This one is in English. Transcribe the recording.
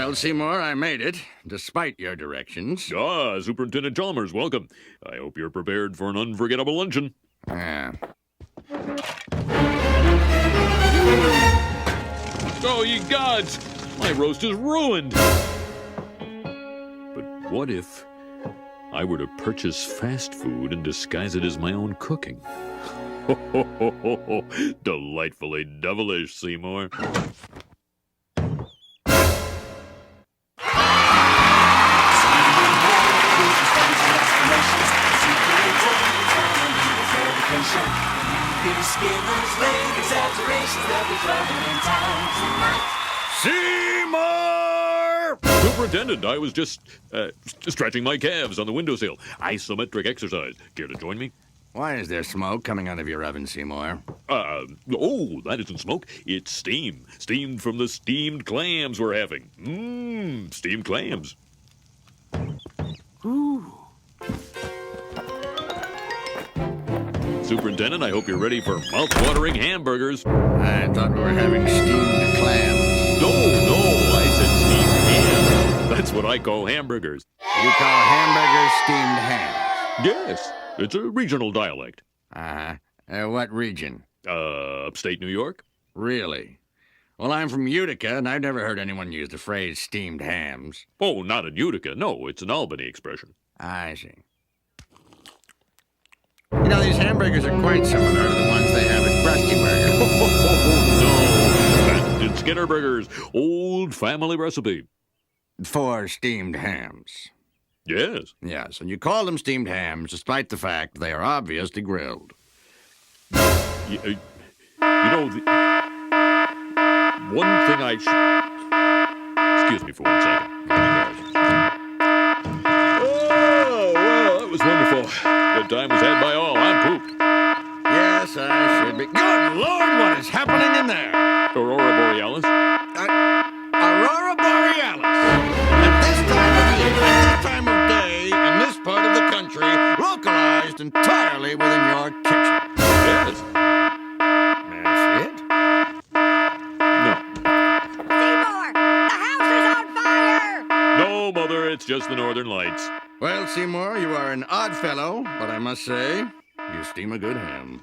Well, Seymour, I made it, despite your directions. Ah, Superintendent Chalmers, welcome. I hope you're prepared for an unforgettable luncheon. Yeah. Oh, ye gods! My roast is ruined! But what if I were to purchase fast food and disguise it as my own cooking? Ho, ho, ho, ho, ho. Delightfully devilish, Seymour. Seymour! Superintendent, I was just stretching my calves on the windowsill. Isometric exercise. Care to join me? Why is there smoke coming out of your oven, Seymour? Oh, that isn't smoke. It's steam. Steamed from the steamed clams we're having. Mmm, steamed clams. Ooh. Superintendent, I hope you're ready for mouth-watering hamburgers. I thought we were having steamed clams. No, I said steamed ham. That's what I call hamburgers. You call hamburgers steamed ham? Yes, it's a regional dialect. What region? Upstate New York? Really? Well, I'm from Utica, and I've never heard anyone use the phrase steamed hams. Oh, not in Utica. No, it's an Albany expression. I see. You know, these hamburgers are quite similar to the ones they have at Krusty Burger. No, Patented Skinner Burgers. Old family recipe. For steamed hams. Yes. Yes, and you call them steamed hams despite the fact they are obviously grilled. You know, one thing Excuse me for 1 second. Oh, well, that was wonderful. Good time was had by all. I'm pooped. Yes, I should be. Good Lord, what is happening in there? Aurora Borealis? Aurora Borealis. At this time of day, in this part of the country, localized entirely within your kitchen. Yes. May I see it? No. Seymour! The house is on fire! No, Mother, it's just the Northern Lights. Well, Seymour, you are an odd fellow, but I must say, you steam a good ham.